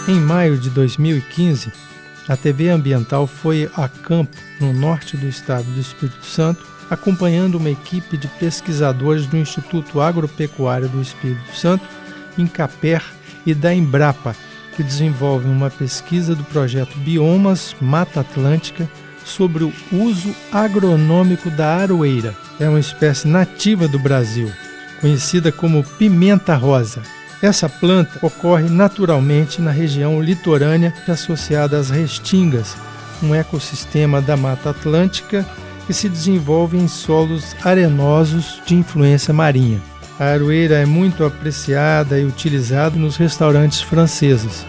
Em maio de 2015, a TV Ambiental foi a campo, no norte do estado do Espírito Santo, acompanhando uma equipe de pesquisadores do Instituto Agropecuário do Espírito Santo, INCAPER, e da Embrapa, que desenvolvem uma pesquisa do projeto Biomas Mata Atlântica sobre o uso agronômico da aroeira. É uma espécie nativa do Brasil, conhecida como pimenta rosa. Essa planta ocorre naturalmente na região litorânea associada às restingas, um ecossistema da Mata Atlântica que se desenvolve em solos arenosos de influência marinha. A aroeira é muito apreciada e utilizada nos restaurantes franceses.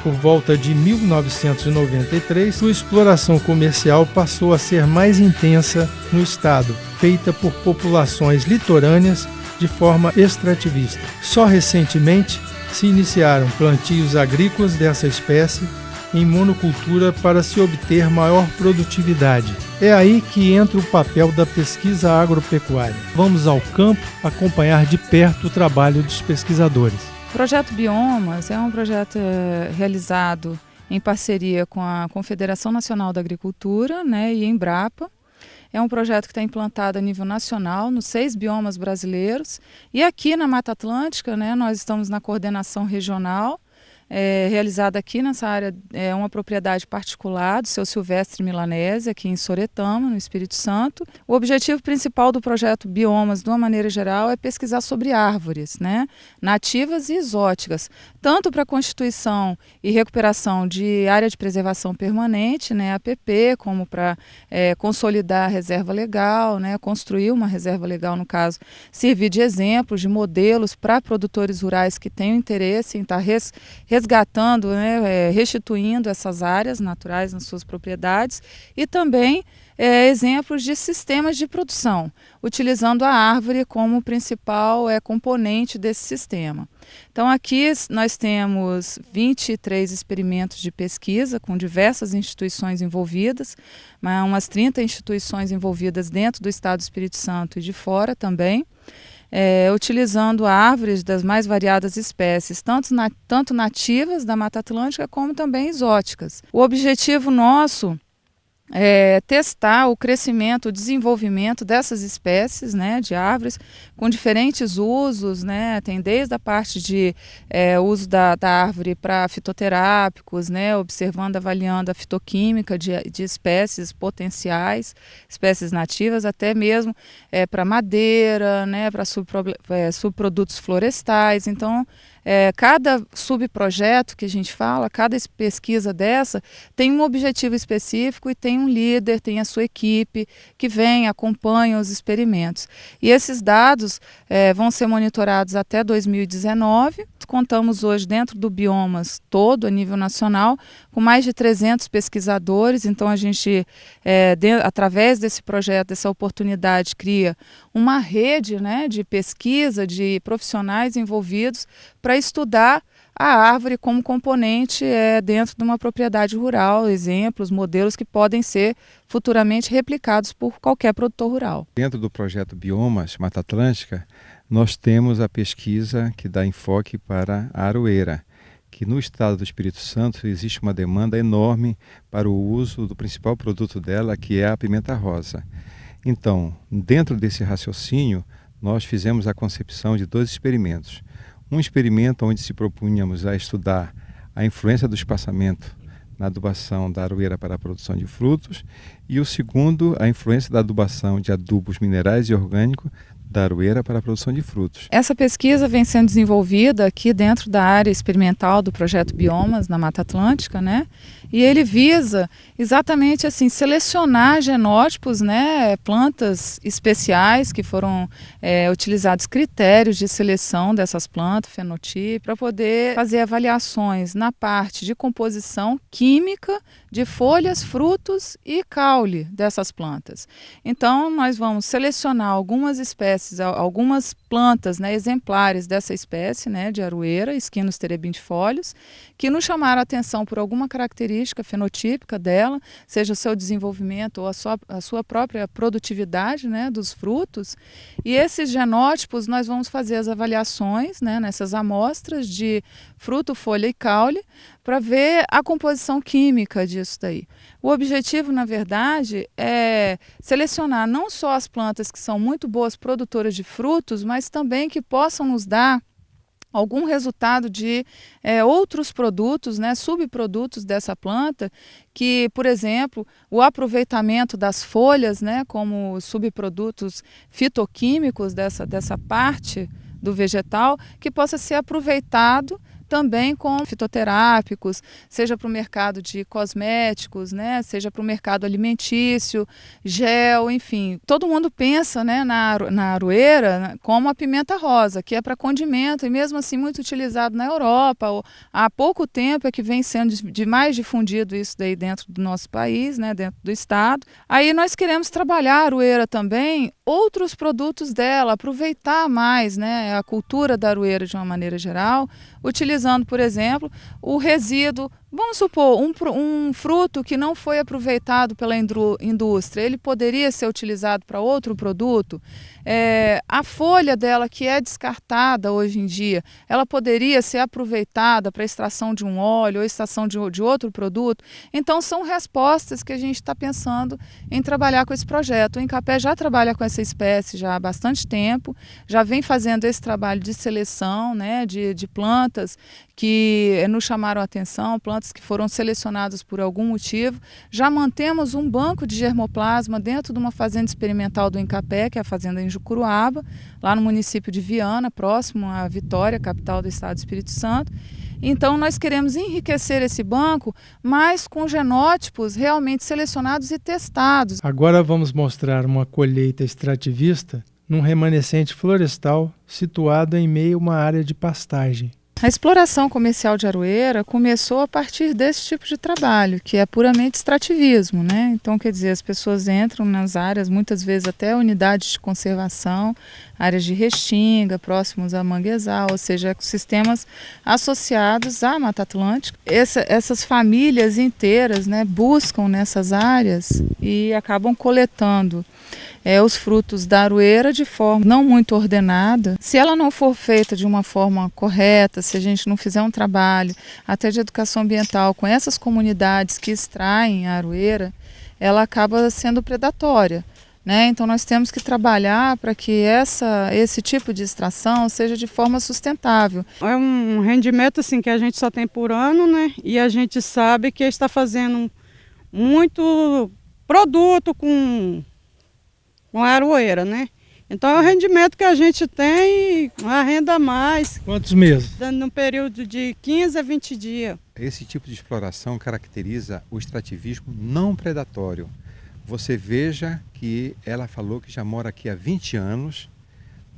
Por volta de 1993, sua exploração comercial passou a ser mais intensa no estado, feita por populações litorâneas de forma extrativista. Só recentemente se iniciaram plantios agrícolas dessa espécie em monocultura para se obter maior produtividade. É aí que entra o papel da pesquisa agropecuária. Vamos ao campo acompanhar de perto o trabalho dos pesquisadores. O projeto Biomas é um projeto realizado em parceria com a Confederação Nacional da Agricultura, e Embrapa. É um projeto que está implantado a nível nacional, nos 6 biomas brasileiros. E aqui na Mata Atlântica, nós estamos na coordenação regional, realizada aqui nessa área, uma propriedade particular do seu Silvestre Milanese, aqui em Soretama, no Espírito Santo. O objetivo principal do projeto Biomas, de uma maneira geral, é pesquisar sobre árvores, nativas e exóticas, tanto para a constituição e recuperação de área de preservação permanente, APP, como para consolidar a reserva legal, construir uma reserva legal, no caso, servir de exemplo, de modelos para produtores rurais que tenham interesse em estar resgatando, restituindo essas áreas naturais nas suas propriedades e também exemplos de sistemas de produção, utilizando a árvore como principal componente desse sistema. Então aqui nós temos 23 experimentos de pesquisa com diversas instituições envolvidas, umas 30 instituições envolvidas dentro do estado do Espírito Santo e de fora também. Utilizando árvores das mais variadas espécies, tanto nativas da Mata Atlântica como também exóticas. O objetivo nosso é testar o crescimento, o desenvolvimento dessas espécies de árvores com diferentes usos, tem desde a parte de uso da árvore para fitoterápicos, observando, avaliando a fitoquímica de espécies potenciais, espécies nativas, até mesmo para madeira, para subprodutos florestais. Então, cada subprojeto que a gente fala, cada pesquisa dessa tem um objetivo específico e tem um líder, tem a sua equipe que vem, acompanha os experimentos. E esses dados vão ser monitorados até 2019. Contamos hoje dentro do Biomas todo, a nível nacional, com mais de 300 pesquisadores. Então a gente, através desse projeto, dessa oportunidade, cria uma rede de pesquisa de profissionais envolvidos para estudar a árvore como componente dentro de uma propriedade rural, exemplos, modelos que podem ser futuramente replicados por qualquer produtor rural. Dentro do projeto Biomas Mata Atlântica, nós temos a pesquisa que dá enfoque para a aroeira, que no estado do Espírito Santo existe uma demanda enorme para o uso do principal produto dela, que é a pimenta rosa. Então, dentro desse raciocínio, nós fizemos a concepção de 2 experimentos. Um experimento onde se propunhamos a estudar a influência do espaçamento na adubação da aroeira para a produção de frutos, e o segundo, a influência da adubação de adubos minerais e orgânicos da aroeira para a produção de frutos. Essa pesquisa vem sendo desenvolvida aqui dentro da área experimental do projeto Biomas na Mata Atlântica, e ele visa exatamente assim selecionar genótipos, plantas especiais que foram utilizados critérios de seleção dessas plantas, fenotipo, para poder fazer avaliações na parte de composição química de folhas, frutos e caule dessas plantas. Então nós vamos selecionar algumas espécies, algumas plantas, exemplares dessa espécie, de aroeira, Esquinus terebintifolius, que nos chamaram a atenção por alguma característica característica fenotípica dela, seja o seu desenvolvimento ou a sua própria produtividade, né, dos frutos. E esses genótipos nós vamos fazer as avaliações, né, nessas amostras de fruto, folha e caule, para ver a composição química disso daí. O objetivo, na verdade, é selecionar não só as plantas que são muito boas produtoras de frutos, mas também que possam nos dar algum resultado de outros produtos, né, subprodutos dessa planta, que, por exemplo, o aproveitamento das folhas, né, como subprodutos fitoquímicos dessa parte do vegetal, que possa ser aproveitado também com fitoterápicos, seja para o mercado de cosméticos, né, seja para o mercado alimentício, gel, enfim. Todo mundo pensa, né, na aroeira como a pimenta rosa, que é para condimento e mesmo assim muito utilizado na Europa. Há pouco tempo é que vem sendo mais difundido isso daí dentro do nosso país, né, dentro do estado. Aí nós queremos trabalhar a aroeira também, outros produtos dela, aproveitar mais, né, a cultura da aroeira de uma maneira geral, utilizando, por exemplo, o resíduo. Vamos supor, um fruto que não foi aproveitado pela indústria, ele poderia ser utilizado para outro produto? A folha dela, que é descartada hoje em dia, ela poderia ser aproveitada para a extração de um óleo ou extração de outro produto? Então, são respostas que a gente está pensando em trabalhar com esse projeto. O Incapé já trabalha com essa espécie já há bastante tempo, já vem fazendo esse trabalho de seleção, né, de plantas que nos chamaram a atenção, plantas que foram selecionadas por algum motivo. Já mantemos um banco de germoplasma dentro de uma fazenda experimental do Incapé, que é a fazenda em Jucuruaba, lá no município de Viana, próximo à Vitória, capital do estado do Espírito Santo. Então nós queremos enriquecer esse banco, mas com genótipos realmente selecionados e testados. Agora vamos mostrar uma colheita extrativista num remanescente florestal situado em meio a uma área de pastagem. A exploração comercial de aroeira começou a partir desse tipo de trabalho, que é puramente extrativismo, né? Então, quer dizer, as pessoas entram nas áreas, muitas vezes até unidades de conservação, áreas de restinga, próximos a manguezal, ou seja, ecossistemas associados à Mata Atlântica. Essas famílias inteiras, né, buscam nessas áreas e acabam coletando os frutos da aroeira de forma não muito ordenada. Se ela não for feita de uma forma correta, se a gente não fizer um trabalho até de educação ambiental com essas comunidades que extraem a aroeira, ela acaba sendo predatória, né? Então nós temos que trabalhar para que esse tipo de extração seja de forma sustentável. É um rendimento assim, que a gente só tem por ano, né? E a gente sabe que está fazendo muito produto com a aroeira, né? Então é o rendimento que a gente tem, uma renda a mais. Quantos meses? No período de 15 a 20 dias. Esse tipo de exploração caracteriza o extrativismo não predatório. Você veja que ela falou que já mora aqui há 20 anos,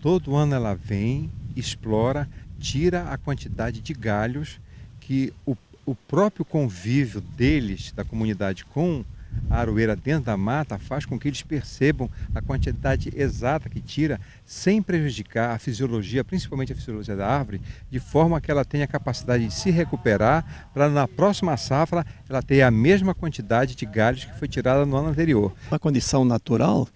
todo ano ela vem, explora, tira a quantidade de galhos que o próprio convívio deles, da comunidade com a aroeira dentro da mata, faz com que eles percebam a quantidade exata que tira, sem prejudicar a fisiologia, principalmente a fisiologia da árvore, de forma que ela tenha a capacidade de se recuperar, para na próxima safra ela ter a mesma quantidade de galhos que foi tirada no ano anterior. Na condição natural,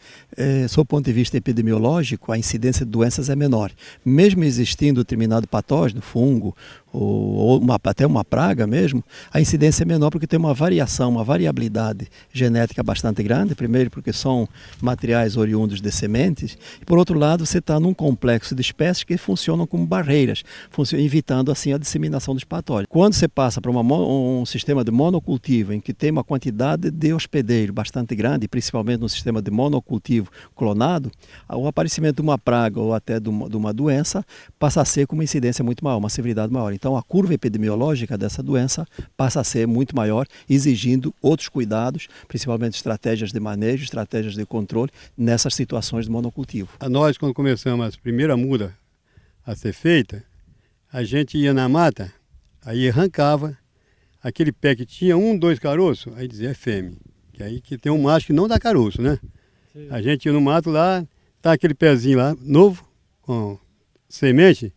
sob o ponto de vista epidemiológico, a incidência de doenças é menor. Mesmo existindo determinado patógeno, fungo, ou até uma praga mesmo, a incidência é menor porque tem uma variação, uma variabilidade genética bastante grande. Primeiro porque são materiais oriundos de sementes, e por outro lado você está num complexo de espécies que funcionam como barreiras, evitando assim a disseminação dos patógenos. Quando você passa para um sistema de monocultivo em que tem uma quantidade de hospedeiro bastante grande, principalmente no sistema de monocultivo clonado, o aparecimento de uma praga ou até de uma doença passa a ser com uma incidência muito maior, uma severidade maior. Então a curva epidemiológica dessa doença passa a ser muito maior, exigindo outros cuidados, principalmente estratégias de manejo, estratégias de controle nessas situações de monocultivo. Nós, quando começamos a primeira muda a ser feita, a gente ia na mata, aí arrancava aquele pé que tinha 1, 2 caroços, aí dizia é fêmea, que aí que tem um macho que não dá caroço, né? Sim. A gente ia no mato lá, tá aquele pezinho lá, novo, com semente,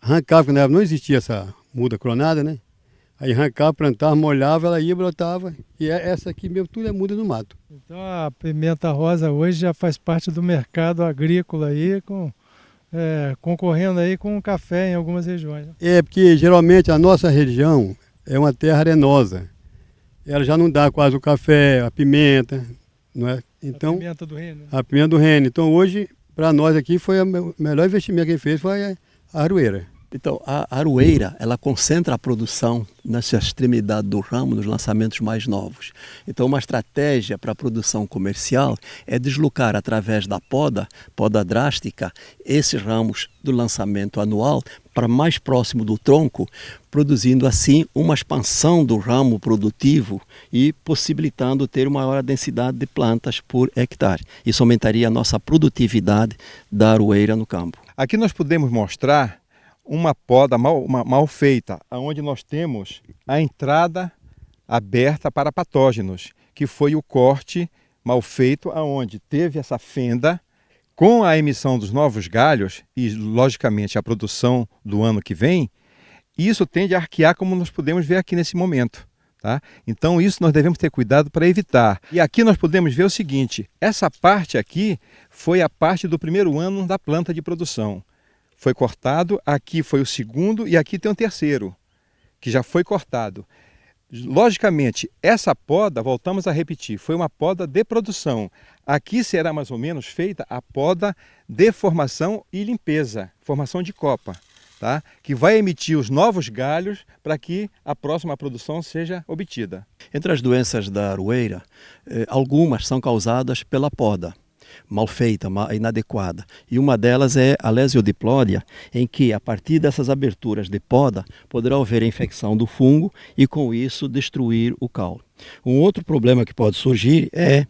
arrancava, porque na época não existia essa muda clonada, né? Aí arrancava, plantava, molhava, ela ia, brotava. E essa aqui mesmo, tudo é muda no mato. Então a pimenta rosa hoje já faz parte do mercado agrícola aí, concorrendo aí com o café em algumas regiões. É, porque geralmente a nossa região é uma terra arenosa. Ela já não dá quase o café, a pimenta, não é? Então, a pimenta do reino. A pimenta do reino. Então hoje, para nós aqui, foi o melhor investimento que a gente fez, foi a aroeira. Então, a aroeira, ela concentra a produção nessa extremidade do ramo, nos lançamentos mais novos. Então, uma estratégia para a produção comercial é deslocar através da poda drástica, esses ramos do lançamento anual para mais próximo do tronco, produzindo assim uma expansão do ramo produtivo e possibilitando ter uma maior densidade de plantas por hectare. Isso aumentaria a nossa produtividade da aroeira no campo. Aqui nós podemos mostrar uma poda mal feita, onde nós temos a entrada aberta para patógenos, que foi o corte mal feito, onde teve essa fenda com a emissão dos novos galhos e, logicamente, a produção do ano que vem. Isso tende a arquear, como nós podemos ver aqui nesse momento. Tá? Então isso nós devemos ter cuidado para evitar. E aqui nós podemos ver o seguinte, essa parte aqui foi a parte do primeiro ano da planta de produção. Foi cortado, aqui foi o segundo e aqui tem o terceiro, que já foi cortado. Logicamente, essa poda, voltamos a repetir, foi uma poda de produção. Aqui será mais ou menos feita a poda de formação e limpeza, formação de copa, tá? Que vai emitir os novos galhos para que a próxima produção seja obtida. Entre as doenças da aroeira, algumas são causadas pela poda mal feita, inadequada. E uma delas é a lesiodiplória, em que a partir dessas aberturas de poda poderá haver a infecção do fungo e com isso destruir o caule. Um outro problema que pode surgir é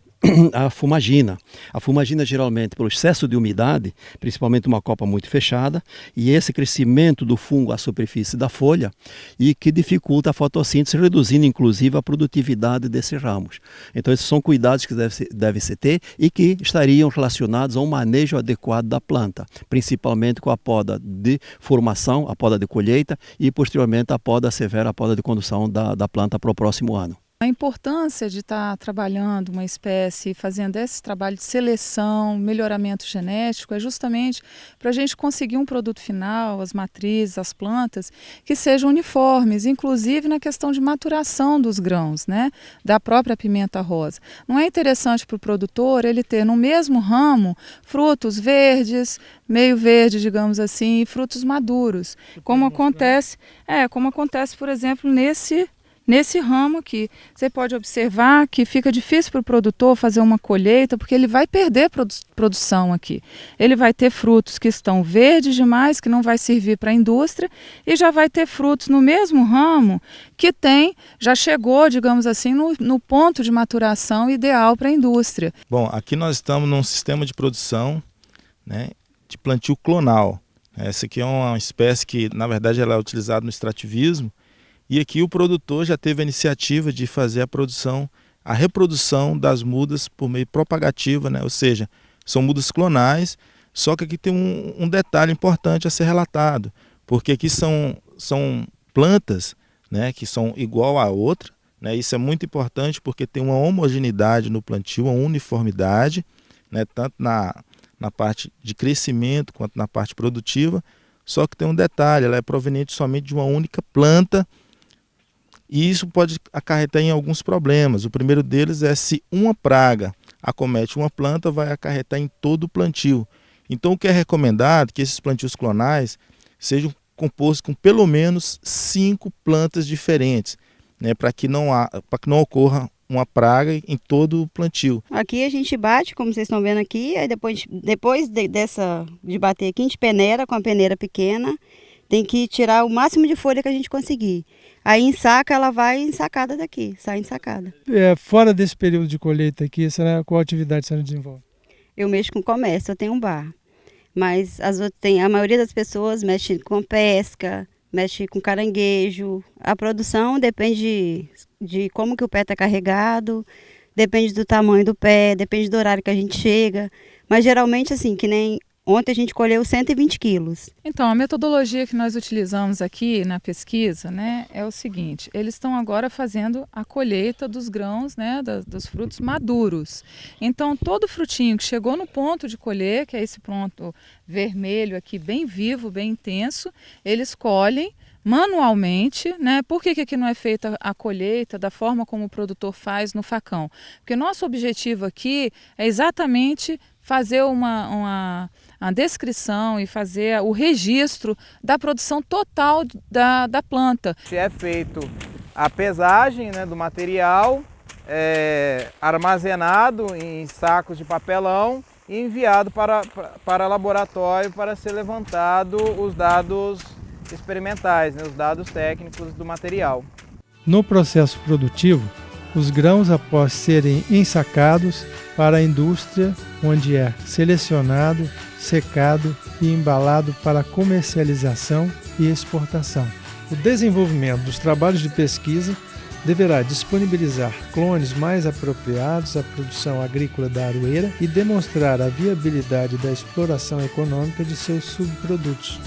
a fumagina. A fumagina geralmente pelo excesso de umidade, principalmente uma copa muito fechada, e esse crescimento do fungo à superfície da folha e que dificulta a fotossíntese, reduzindo inclusive a produtividade desses ramos. Então esses são cuidados que deve-se ter e que estariam relacionados a um manejo adequado da planta, principalmente com a poda de formação, a poda de colheita e posteriormente a poda severa, a poda de condução da planta para o próximo ano. A importância de estar trabalhando uma espécie, fazendo esse trabalho de seleção, melhoramento genético, é justamente para a gente conseguir um produto final, as matrizes, as plantas, que sejam uniformes, inclusive na questão de maturação dos grãos, né, da própria pimenta rosa. Não é interessante para o produtor ele ter no mesmo ramo frutos verdes, meio verde, digamos assim, e frutos maduros, como acontece, por exemplo, nesse ramo aqui. Você pode observar que fica difícil para o produtor fazer uma colheita, porque ele vai perder produção aqui. Ele vai ter frutos que estão verdes demais, que não vai servir para a indústria, e já vai ter frutos no mesmo ramo que já chegou, digamos assim, no ponto de maturação ideal para a indústria. Bom, aqui nós estamos num sistema de produção, né, de plantio clonal. Essa aqui é uma espécie que, na verdade, ela é utilizada no extrativismo. E aqui o produtor já teve a iniciativa de fazer a reprodução das mudas por meio propagativa, né? Ou seja, são mudas clonais, só que aqui tem um detalhe importante a ser relatado, porque aqui são plantas, né, que são igual à outra, né? Isso é muito importante porque tem uma homogeneidade no plantio, uma uniformidade, né, tanto na parte de crescimento quanto na parte produtiva, só que tem um detalhe, ela é proveniente somente de uma única planta. E isso pode acarretar em alguns problemas. O primeiro deles é se uma praga acomete uma planta, vai acarretar em todo o plantio. Então o que é recomendado é que esses plantios clonais sejam compostos com pelo menos 5 plantas diferentes, né, para que não ocorra uma praga em todo o plantio. Aqui a gente bate, como vocês estão vendo aqui, aí depois de bater aqui, a gente peneira com a peneira pequena, tem que tirar o máximo de folha que a gente conseguir. Aí ensaca, ela vai ensacada daqui, sai ensacada. Fora desse período de colheita aqui, qual atividade você desenvolve? Eu mexo com comércio, eu tenho um bar. Mas a maioria das pessoas mexe com pesca, mexe com caranguejo. A produção depende de como que o pé está carregado, depende do tamanho do pé, depende do horário que a gente chega. Mas geralmente, assim, que nem Ontem a gente colheu 120 quilos. Então, a metodologia que nós utilizamos aqui na pesquisa, né, é o seguinte: eles estão agora fazendo a colheita dos grãos, né, dos frutos maduros. Então, todo frutinho que chegou no ponto de colher, que é esse ponto vermelho aqui, bem vivo, bem intenso, eles colhem manualmente, né? Por que aqui não é feita a colheita da forma como o produtor faz no facão? Porque nosso objetivo aqui é exatamente fazer uma descrição e fazer o registro da produção total da planta. É feito a pesagem, né, do material, armazenado em sacos de papelão e enviado para laboratório para ser levantado os dados experimentais, né, os dados técnicos do material. No processo produtivo, os grãos, após serem ensacados para a indústria, onde é selecionado, secado e embalado para comercialização e exportação. O desenvolvimento dos trabalhos de pesquisa deverá disponibilizar clones mais apropriados à produção agrícola da aroeira e demonstrar a viabilidade da exploração econômica de seus subprodutos.